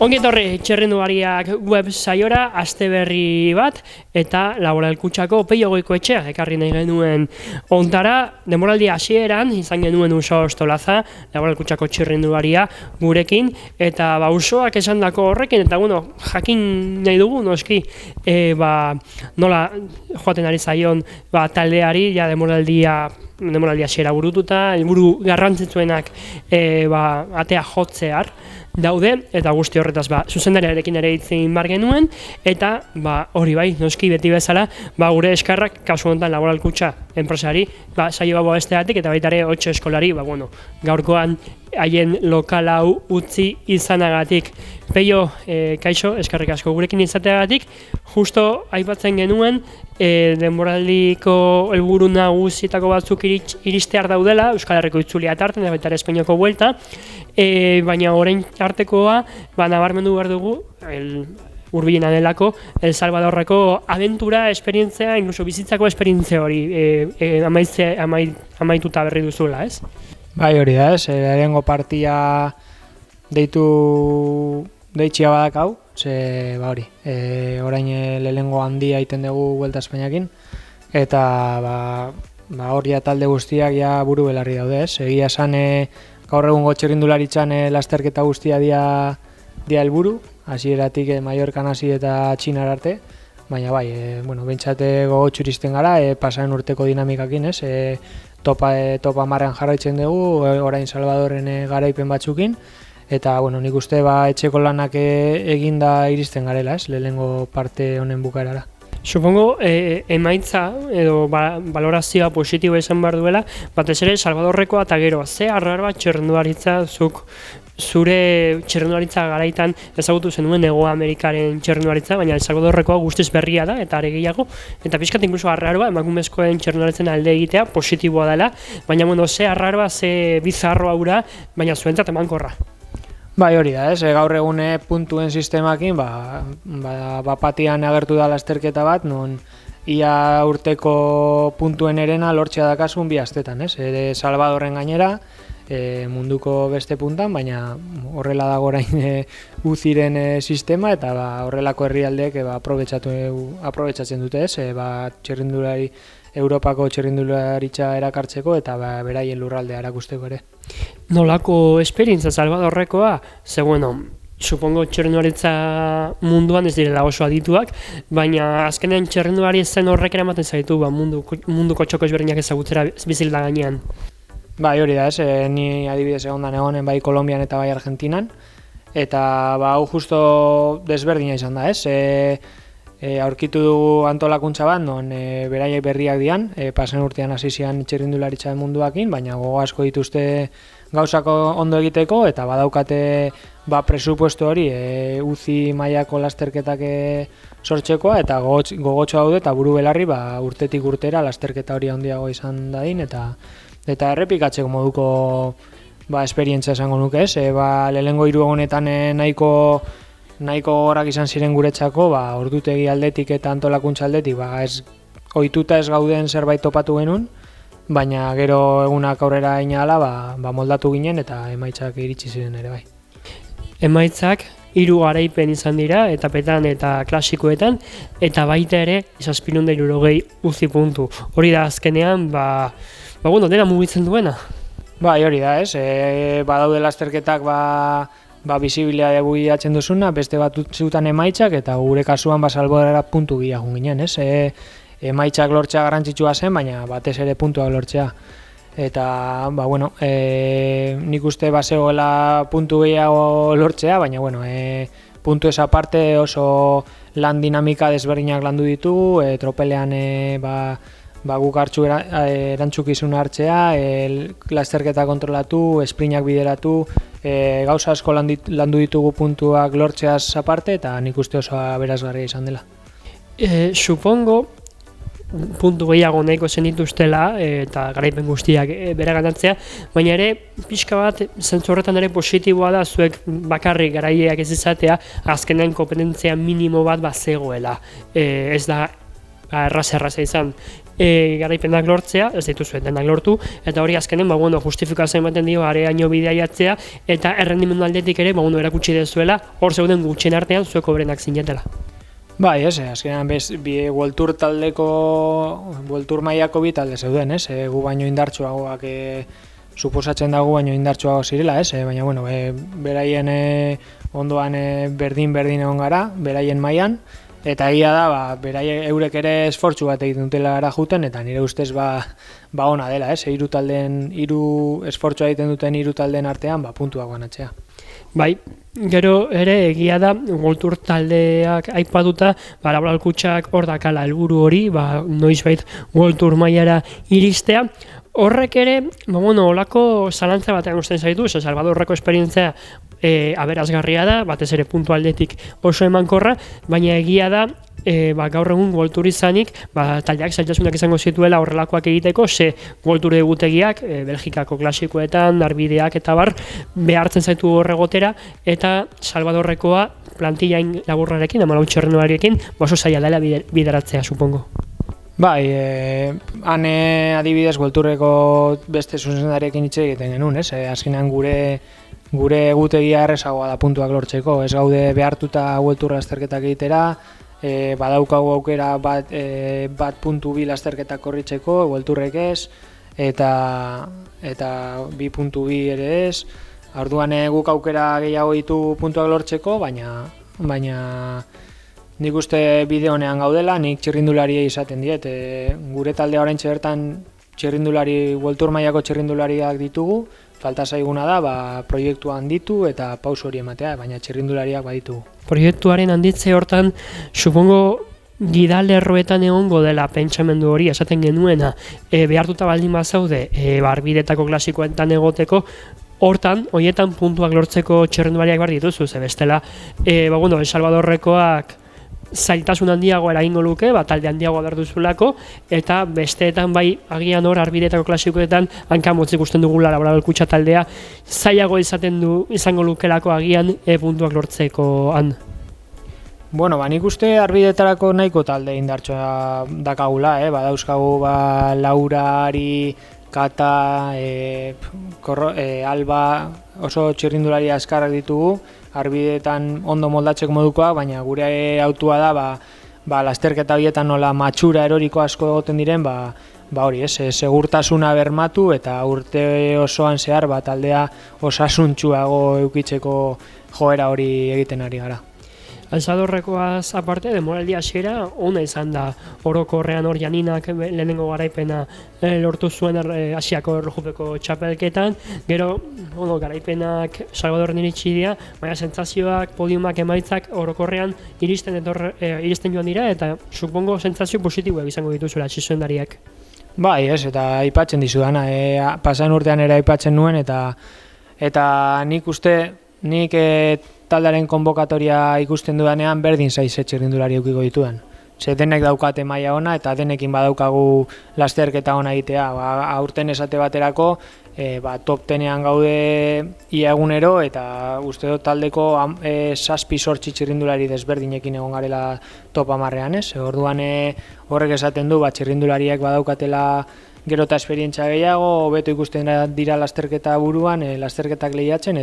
Ongi etorri txirrindulariak web saiora, aste berri bat, eta Laboral Kutxako Peio Goikoetxea ekarri nahi genuen ontara. Denboraldi hasieran izan genuen Uso Ostolaza, Laboral Kutxako txirrindularia gurekin, eta usoak esandako horrekin, eta jakin nahi dugu, noski, nola joaten ari zaion taldeari, ja denboraldi hasiera burututa, helburu garrantzitsuenak atea jotzear daude, eta guzti horretaz zuzendariarekin ere hitz egin behar genuen, eta hori bai, noski beti bezala, gure eskarrak, kasu honetan Laboral Kutxa enpresari, saio hau besteatik, eta baita ere 8 eskolari, gaurkoan haien lokal hau utzi izanagatik. Peio, kaixo, eskarrik asko gurekin izateagatik, justo aipatzen genuen, denboraldiko helburu nagusietako batzuk iristear daudela, Euskal Herriko itzulia tarten, eta baita ere Espainiako buelta, baina orain artekoa, nabarmendu behar dugu, hurbilena delako, El Salvadorreko abentura, esperientzia, incluso bizitzako esperientzia hori amaituta berri duzula, ez? Bai, hori da, ez, lehenengo partia deitxia badakau, ze, hori, orain lehenengo handia egiten dugu Vuelta Espainiakin, eta hori talde guztiak ja buru belarri daude, ez, egia esan gaur egungo txirrindularitzan lasterketa guztia dia helburu, hasieratik Mallorcan hasi eta Txinar arte, baina bai, bentsate gogotxu iristen gara, pasaren urteko dinamikakin, ez, topa marrean jarraitzen dugu, orain Salvadorren garaipen batzukin, eta nik uste etxeko lanak eginda iristen garela, ez, lehenengo parte honen bukaerara. Supongo, emaitza edo valorazioa positiboa izan behar duela, batez ere Salvadorrekoa eta gero, ze arrar bat txirrindularitza zure txirrindularitza garaitan ezagutu zenuen Hego Amerikaren txirrindularitza, baina El Salvadorrekoa guztiz berria da, eta are gehiago, eta pixkat inkluso arraroa, emakumezkoen txirrindularitzen alde egitea positiboa dela, baina ze arraroa, ze bizarroa ura, baina zuentzat emankorra. Bai, hori da, ez, gaur egun puntuen sistemakin, bapatian agertu da lasterketa bat, non ia urteko puntuen erena lortzea dakasun 2 astetan, ez, Salvadorren gainera, munduko beste puntan, baina horrela dago orain uziren sistema, eta horrelako herrialdeek aprobetxatzen dute, ez, txirrindulari Europako txirrindularitza erakartzeko eta beraien lurraldea erakusteko ere. Nolako esperientzia Salvadorrekoa? Ze, supongo txirrindularitza munduan ez direla oso adituak, baina azkenean txirrindulari zen horrek ere ematen zaitu munduko txoko ezberdinak ezagutzera bizilda gainean. Bai, hori da, ez, ni adibidez egonen bai Kolonbian eta bai Argentinan, eta hau justo desberdina izan da, ez, aurkitu dugu antolakuntza bat, non beraiek berriak dian, pasen urtean hasi zian txirrindularitza munduakin, baina gogo asko dituzte gauzako ondo egiteko, eta badaukate presupuesto hori UCI mailako lasterketak sortzekoa, eta gogotxo daude eta buru belarri urtetik urtera lasterketa hori handiago izan dadin, eta errepikatzeko moduko esperientzia esango nuke, ez, lehenengo 3 egunetan nahiko horrak izan ziren guretzako, ordutegi aldetik eta antolakuntza aldetik, ohituta ez gauden zerbait topatu genuen, baina gero egunak aurrera inahala, moldatu ginen eta emaitzak iritsi ziren ere bai. Emaitzak 3 garaipen izan dira, etapetan eta klasikoetan, eta baita ere 760 UCI puntu. Hori da azkenean, dena mugitzen duena. Bai, hori da, ez, badaude lasterketak bisibilea buiatzen duzuna, beste batzutan emaitzak, eta gure kasuan Salvadorrera puntu gehiago ginen, ez? Emaitzak lortzea garrantzitsua zen, baina batez ere puntuak lortzea. Eta, nik uste zegoela puntu gehiago lortzea, baina, puntu esa parte oso lan dinamika desberdinak landu ditugu, tropelean, guk hartzu erantzukizuna hartzea, lasterketa kontrolatu, esprinak bideratu, gauza asko landu ditugu puntuak lortzeaz aparte, eta nik uste oso aberasgarria izan dela. Supongo, puntu gehiago nahiko zen dituztela, eta garaipen guztiak bereganatzea, baina ere, pixka bat, zentzu horretan ere positiboa da, zuek bakarrik garaileak ez izatea, azkenean kompetentzia minimo bat zegoela. Ez da erraza izan. garaipenak lortzea, ez dituzu denak lortu, eta hori azkenen, justifikazio ematen dio areaino bidaiatzea, eta errendimendu aldetik ere, erakutsi dezuela, hor zeuden gutxien artean zueko berenak zinetela. Bai, azkenean World Tour World Tour mailako bi talde zeuden, gu baino indartsuagoak suposatzen dago baino indartsuago zirela, baina beraien ondoan berdin egon gara, beraien mailan, eta egia da, eurek ere esfortzu bat egiten dutela gara juten, eta nire ustez ona dela, hiru esfortzua egiten duten hiru taldeen artean, puntuak banatzea. Bai, gero ere egia da, World Tour taldeak aipatuta, Laboral Kutxak hor dakala helburu hori, noizbait World Tour mailara iristea. Horrek ere, olako zalantza batean usten zaitu, Salvadorreko esperientzia aberasgarria da, batez ere puntu aldetik oso emankorra, baina egia da, gaur egun World Tour izanik, taldeak zailtasunak izango zituela horrelakoak egiteko, World Tour egutegiak, Belgikako klasikoetan, darbideak eta behartzen zaitu horregotera, eta Salvadorrekoa plantillain laburrarekin, 14 txerrendularirekin, oso zaila dela bideratzea, supongo. Bai, han adibidez World Tourreko beste zuzendariekin hitz egiten genuen, azkenean gure egutegia errezagoa da puntuak lortzeko, ez gaude behartuta World Tour lasterketak egitera, badaukagu aukera bat 2 lasterketak korritzeko, World Tourrek ez, eta 2.2 ere ez, orduan guk aukera gehiago ditu puntuak lortzeko, baina nik uste bide honean gaudela, nik txirrindularia izaten diet, gure taldea oraintxe bertan World Tour mailako txirrindulariak ditugu, falta zaiguna da, proiektua handitu eta pauso hori ematea, baina txirrindulariak baditugu. Proiektuaren handitze hortan, supongo gidalerroetan egongo dela pentsamendu hori esaten genuena, behartuta baldin bazaude, barbidetako klasikoetan egoteko, horietan puntuak lortzeko txirrindulariak behar dituzu, bestela, El Salvadorrekoak zailtasun handiago eragingo luke, talde handiago duzulako, eta besteetan agian hor arbidetako klasikoetan hankamotzik ikusten dugula Laboral Kutxa taldea zailago izango lukelako agian puntuak lortzeko han. Nik uste arbidetarako nahiko talde indartsoa dakagula, badauzkagu Laurari, Kata, Alba, oso txirrindulari askarrak ditugu, arbidetan ondo moldatzeko modukoa, baina gure autua da, lasterketa horietan nola matxura eroriko asko egoten diren, hori, segurtasuna bermatu eta urte osoan zehar taldea osasuntsuago eukitzeko joera hori egiten ari gara. Salvadorrekoaz aparte, demoraldi hasiera ona izan da orokorrean hor Janinak lehenengo garaipena lortu zuen Asiako erlojupeko txapelketan, gero garaipenak Salvadorren iritsi dira, baina sentsazioak, podiumak, emaitzak orokorrean iristen joan dira, eta supongo sentsazio positiboak izango dituzula zuzendariak. Bai, eta aipatzen dizudana, pasan urtean ere aipatzen nuen, eta nik uste, taldearen konbokatoria ikusten dudanean berdin zaiz txirrindulari eukiko ditudan. Denek daukate maila ona eta denekin badaukagu lasterketa ona egitea. Aurten esate baterako, top 10ean gaude ia egunero eta uste dut taldeko 7-8 txirrindulari desberdinekin egon garela top 10ean, Orduan horrek esaten du txirrindulariak badaukatela gero eta esperientzia gehiago, hobeto ikusten dira lasterketa buruan, lasterketak lehiatzen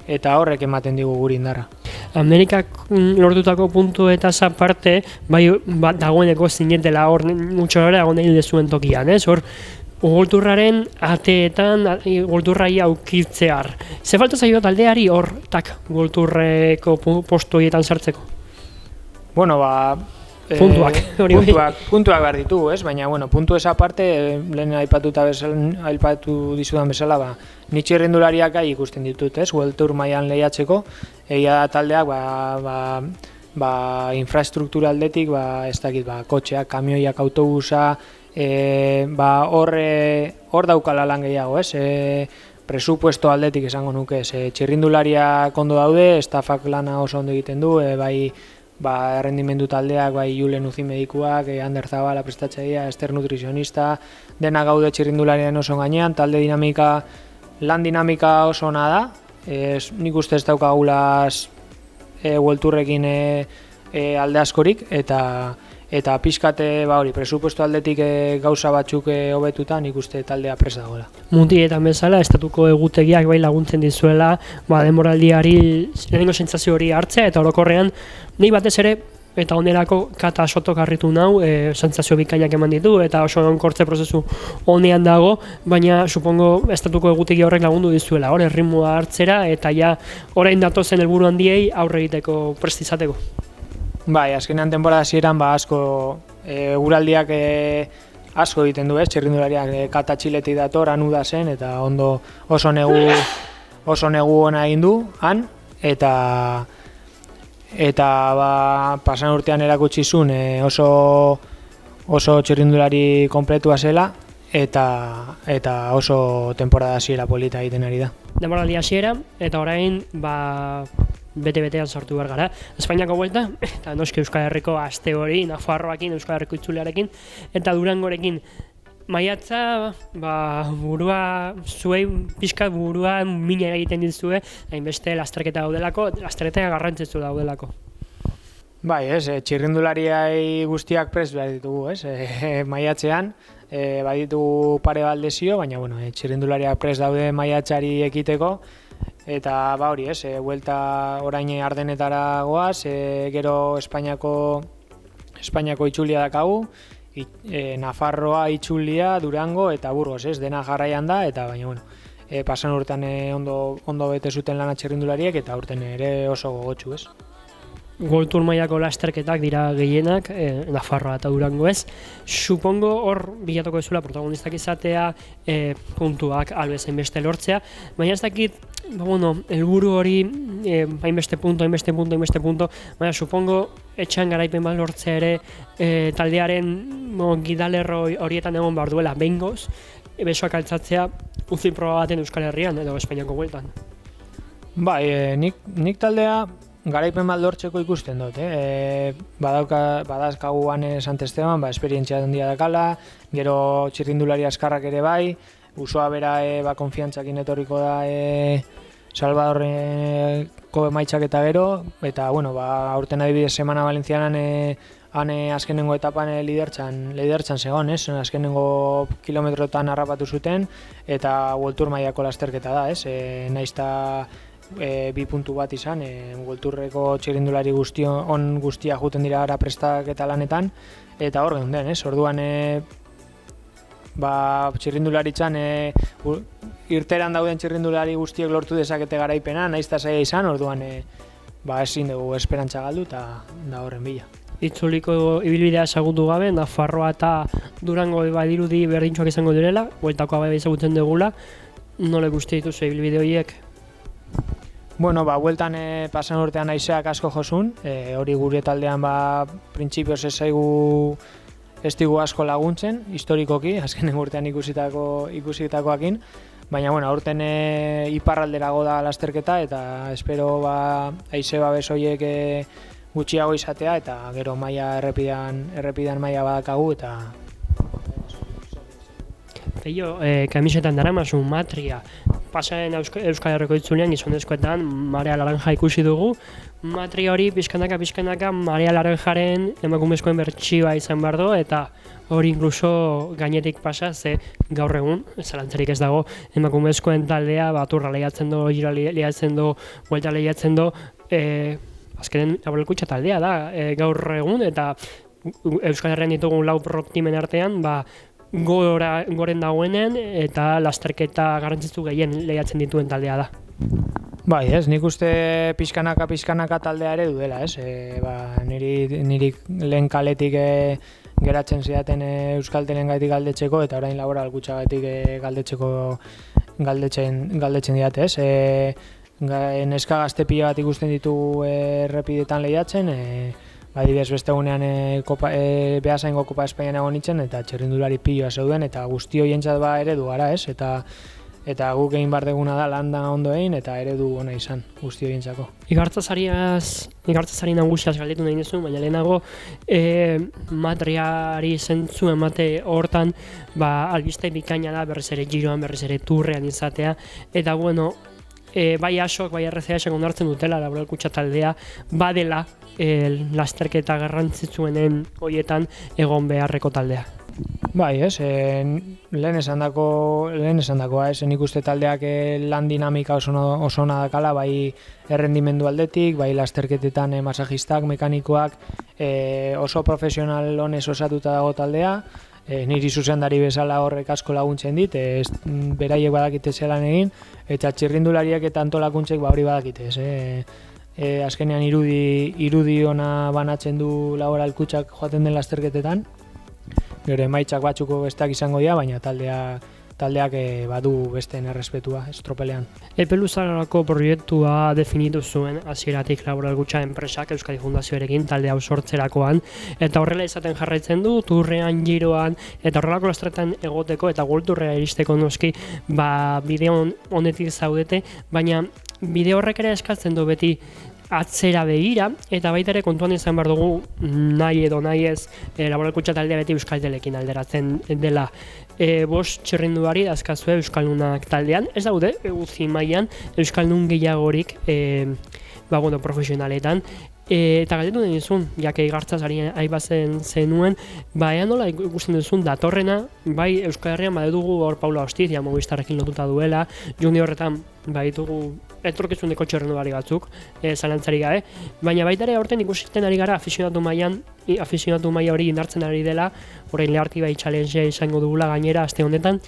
eta horrek ematen digu guri indarra. Amerikak lortutako puntu eta aparte, dagoeneko zinetela hor mutxorara egon nahi dezuen tokian, hor World Tourraren ateetan World Tourrai aukitzear. Ze falta zaio taldeari hor, World Tourreko postu horietan sartzeko? Puntuak behar ditugu, baina puntu esa parte, lehen aipatu dizudan bezala, ni txirrindulariak ikusten ditut, World Tour mailan lehiatzeko, egia da taldeak infrastruktura aldetik, ez dakit, kotxeak, kamioiak, autobusa, hor daukala lan gehiago, presupuesto aldetik esango nuke, txirrindulariak ondo daude, estafak lana oso ondo egiten du, errendimendu taldeak, Julen Uzi medikuak, Ander Zabala prestatzailea, Ester nutrizionista, dena gaude txirrindularien oso gainean, talde dinamika, lan dinamika oso ona da, nik uste ez daukagulaz World Tourrekin alde askorik, eta eta pixkate hori, presupuesto aldetik gauza batzuk hobetuta nik uste taldea presa dagoela. Mundietan bezala, estatuko egutegiak bai laguntzen dizuela, denboraldiari lehenengo sentsazio hori hartzea, eta orokorrean, nahi batez ere, eta onerako Kata Sotok harritu nau, sentsazio bikainak eman ditu, eta oso onkortze prozesu honean dago, baina supongo estatuko egutegi horrek lagundu dizuela, hor erritmoa hartzera, eta ja orain datozen helburu handiei aurre egiteko prest izateko. Bai, azkenean denbora hasieran asko eguraldiak asko egiten du, txirrindulariak Kata Txiletik dator, anuda zen, eta ondo oso negu ona egin du han, eta pasan urtean erakutsi zuen oso txirrindulari kompletua zela, eta oso temporada hasiera polita egiten ari da. Denboraldi hasiera, eta orain bete-betean sortu behar gara. Espainiako buelta, eta noski Euskal Herriko aste hori, Nafarroakin, Euskal Herriko itzulearekin, eta Durangorekin. Maiatza, zuei pixka burua mina egiten dizue, hainbeste lasterketa daudelako, lasterketa garrantzitsu daudelako. Bai, txirrindulariai guztiak prest behar ditugu, maiatzean, baditugu pare bat lesio, baina txirrindulariak prest daude maiatzari ekiteko, eta hori, buelta orain Ardenetara goaz, gero Espainiako itzulia dakagu, Nafarroa, Itzulia, Durango eta Burgos, dena jarraian da, eta baina pasan urtean ondo bete zuten lana txirrindulariek, eta urten ere oso gogotsu, World Tour mailako lasterketak dira gehienak, Nafarroa eta Durango ez. Supongo hor bilatuko ezula protagonistak izatea, puntuak albezain beste lortzea, baina ez dakit, helburu hori, hainbeste punto, baina supongo etxean garaipen bat lortzea ere, taldearen gidalerro horietan egon behar duela, behingoz, besoak altzatzea uzi proba baten Euskal Herrian edo Espainiako bueltan. Bai, nik taldea garaipen bat lortzeko ikusten dut, badazkaguan Sant Esteban, esperientzia handia dakala, gero txirrindulari askarrak ere bai, usoa bera konfiantzakin etorriko da Salvadorreko emaitzak eta gero, eta aurten adibidez Semana Valentzianan han azkenengo etapan lidertzan zegoen, azkenengo kilometrotan harrapatu zuten, eta World Tour mailako lasterketa da, naizta 2 puntu bat izan, World Tourreko txirrindulari guztia juten dira gara prestaketa lanetan, eta hor geunden, orduan txirrindularitzan irteran dauden txirrindulari guztiek lortu dezakete garaipena, naizta zaila izan, orduan ezin dugu esperantza galdu eta da horren bila. Itzuliko ibilbidea ezagutu gabe, Nafarroa eta Durango badirudi berdintxoak izango direla, bueltako abai ezagutzen dugula, nola guzti dituzu ibilbide horiek? Bueltan pasan urtean haizeak asko josun, hori gure taldean printzipioz ez digu asko laguntzen, historikoki, azkenen urtean ikusitakoakin, baina aurten iparralderago da lasterketa, eta espero haize babes horiek gutxiago izatea, eta gero errepidean maila badakagu, eta Peio, kamisetan daramazu matria, pasaren Euskal Herriko itzulean gizonezkoetan marea laranja ikusi dugu. Matria hori pixkanaka marea laranjaren emakumezkoen bertsioa izan behar du, eta hori inkluso gainetik pasa, ze gaur egun, zalantzarik ez dago, emakumezkoen taldea baturra lehiatzen du, gira lehiatzen du, buelta lehiatzen du, azkenen laborelkutxa taldea da gaur egun, eta Euskal Herrian ditugun 4 prop timen artean, goren dagoenen eta lasterketa garrantzitsu gehien lehiatzen dituen taldea da. Bai, nik uste pixkanaka taldea ere duela, niri lehen kaletik geratzen zidaten Euskaltelen gaitik galdetzeko, eta orain laboral gutxagatik galdetzen diat, neska gazte pila bat ikusten ditu errepidetan lehiatzen, adibidez beste egunean Beasaingo Kopa Espainian egon nintzen, eta txirrindulari piloa zeuden, eta guzti horientzat eredu gara, eta guk egin behar deguna da landa ondo egin, eta eredu ona izan guzti horientzako. Igartzazari nagusiaz galdetu nahi duzu, baina lehenago matriari zentzu emate hortan albiste bikaina da berriz ere giroan, berriz ere turrean izatea, eta bai ASOK, bai RCA-ek onartzen dutela laboral kutxa taldea badela lasterketa garrantzitsuenen horietan egon beharreko taldea. Bai, lehen esandakoa, nik uste taldeak lan dinamika oso ona dakala, bai errendimendu aldetik, bai lasterketetan masajistak, mekanikoak, oso profesional honez osatuta dago taldea, niri zuzendari bezala horrek asko laguntzen dit, beraiek badakite zelan egin, eta txirrindulariak eta antolakuntzek hori badakite, azkenean irudi ona banatzen du laboral kutxak joaten den lasterketetan, gero emaitzak batzuko besteak izango dira, baina taldeak badu besteen errespetua, estropelean. Epe luzarako proiektua definitu zuen hasieratik laboral kutxa enpresak Euskadi Fundazioarekin talde hau sortzerakoan, eta horrela izaten jarraitzen du, turrean, giroan, eta horrelako lasterketan egoteko eta Worldtourrera iristeko noski bide honetik zaudete, baina bide horrek ere eskatzen du beti atzera begira, eta baita ere kontuan izan behar dugu nahi edo nahi ez laboral kutxa taldea beti Euskaltelekin alderatzen dela. 5 txirrindulari dazkazue Euskaldunak taldean, ez daude UCI mailan Euskaldun gehiagorik profesionaletan, eta galdetu den dizun, jake igartzaz aibazen zenuen, ea nola ikusten duzun datorrena, bai Euskal Herrian badugu hor Paula Ostizia Movistarrekin lotuta duela, junior horretan baditugu etorkizuneko txirrindulari batzuk, zalantzarik gabe, baina baita ere aurten ikusiten ari gara afizionatu maila hori indartzen ari dela, orain Leharti bai challenge izango dugula gainera aste honetan,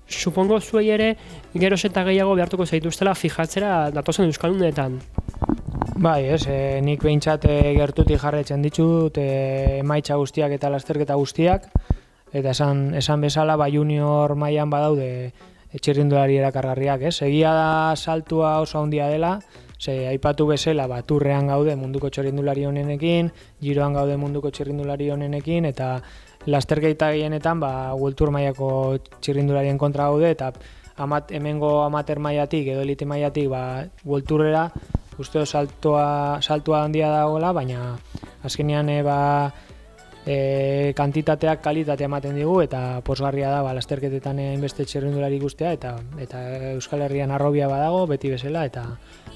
supongo zuei ere geroz eta gehiago behartuko zaituztela fijatzera datozen euskaldunetan. Bai, nik behintzat gertutik jarraitzen ditut emaitza guztiak eta lasterketa guztiak, eta esan bezala junior mailan badaude txirrindulari erakargarriak, egia da saltua oso handia dela, aipatu bezala turrean gaude munduko txirrindulari honenekin, giroan gaude munduko txirrindulari honenekin, eta lasterketa gehienetan World Tour mailako txirrindularien kontra gaude, eta hemengo amateur mailatik edo elite mailatik World Tourrera usteo saltua handia dagoela, baina azkenean kantitateak kalitatea ematen digu, eta posgarria da lasterketetan inbeste txirrindulari guztia, eta Euskal Herrian arrobia badago, beti bezala, eta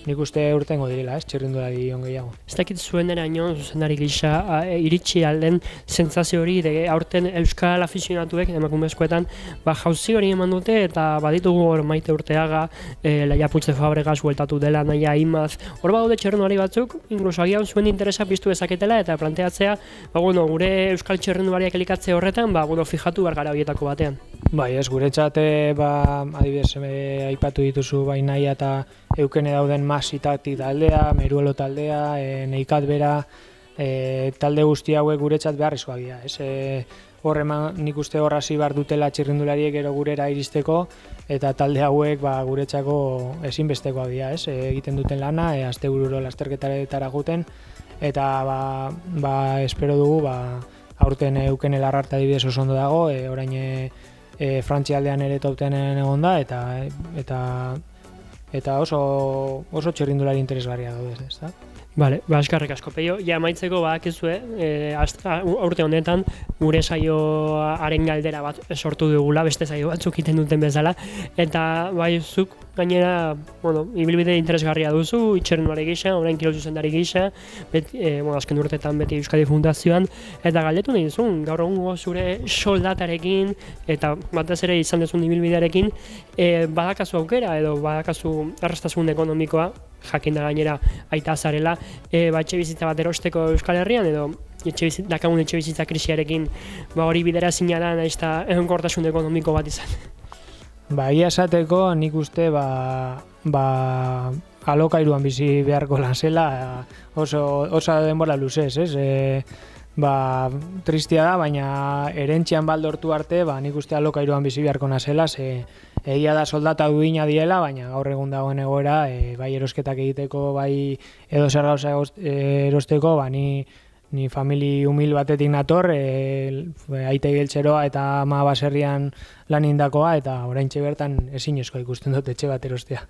nik uste urtengo direla, txirrindulari on gehiago. Ez dakit zuen eraino, zuzendari gisa, iritsi alden sentsazio hori, aurten Euskal afizionatuek, emakumezkoetan, jauzi hori eman dute, eta baditugu hor Maite Urteaga, Laia Puigde Fabregas bueltatu dela, Naia Imaz, hor badaude txirrindulari batzuk, inkluso agian zuen interesa piztu dezaketela, eta planteatzea, gure Euskal txirrindulariak elikatze horretan, fijatu behar gara horietako batean. Bai, guretzat, adibidez, aipatu dituzu Naia eta Eukene dauden Masitatik taldea, Meruelo taldea, Neikat bera, talde guzti hauek guretzat beharrezkoak dira. Nik uste hor hasi behar dutela txirrindulariek gero gurera iristeko, eta talde hauek guretzako ezinbestekoak dira, egiten duten lana, astebururo lasterketaretara joeten, eta espero dugu aurten Eukene Larrarte adibidez oso ondo dago, orain Frantzialdean ere topten egon da, eta oso txirrindulari interesgarria daude, ezta? Bale, eskerrik asko Peio. Ja amaitzeko badakizue, urte honetan gure saioaren galdera bat sortu dugula, beste saio batzuk egiten duten bezala, eta zuk gainera, ibilbide interesgarria duzu, txirrindulari gisa, orain kirol zuzendari gisa, azken urteetan beti Euskadi Fundazioan, eta galdetu nahi duzun, gaur egungo zure soldatarekin, eta batez ere izan duzun ibilbidearekin, badakazu aukera edo badakazu erraztasun ekonomikoa, jakin da gainera aita zarela, etxe bizitza bat erosteko Euskal Herrian, edo dakagun etxe bizitza krisiarekin hori bidera zinaran egonkortasun ekonomiko bat izan. Ia esateko nik uste alokairuan bizi beharko lan zela, oso denbora luzez, tristia da, baina erentzian baldortu arte, nik uste alokairuan bizi beharko nazela, egia da soldata duina diela, baina gaur egun dagoen egoera, bai erosketak egiteko, bai edo zer gauza erosteko, ni famili humil batetik nator, aite geltzeroa eta ama baserrian lan indakoa, eta oraintxe bertan ezinezkoa ikusten dut etxe bat erostea.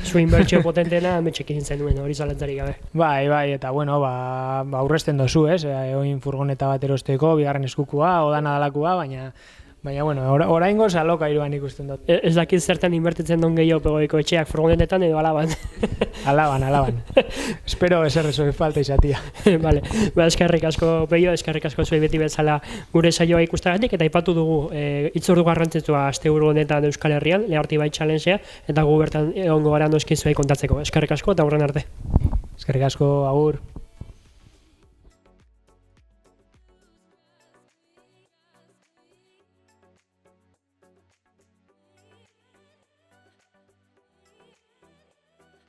Zu inbertsio potentena metxekin zenuen, hori zalantzarik gabe. Bai, eta aurrezten dozu, oin furgoneta bat erosteko, bigarren eskukua, odana dalakoa, Baina, bueno, oraingo alokairuan ikusten dut. Ez dakit zertan inbertitzen don gehiago pegoiko etxeak furgonetetan edo alaban. Alaban. Espero ezer ez falta izatia. Vale, eskerrik asko Peio, eskerrik asko zuei beti bezala gure saioa ikustagatik, eta aipatu dugu hitzordu garrantzitsua asteburu honetan Euskal Herrian, Leharti bai challengea, eta gu bertan egongo gara noski zuei kontatzeko. Eskerrik asko eta aurren arte. Eskerrik asko, agur.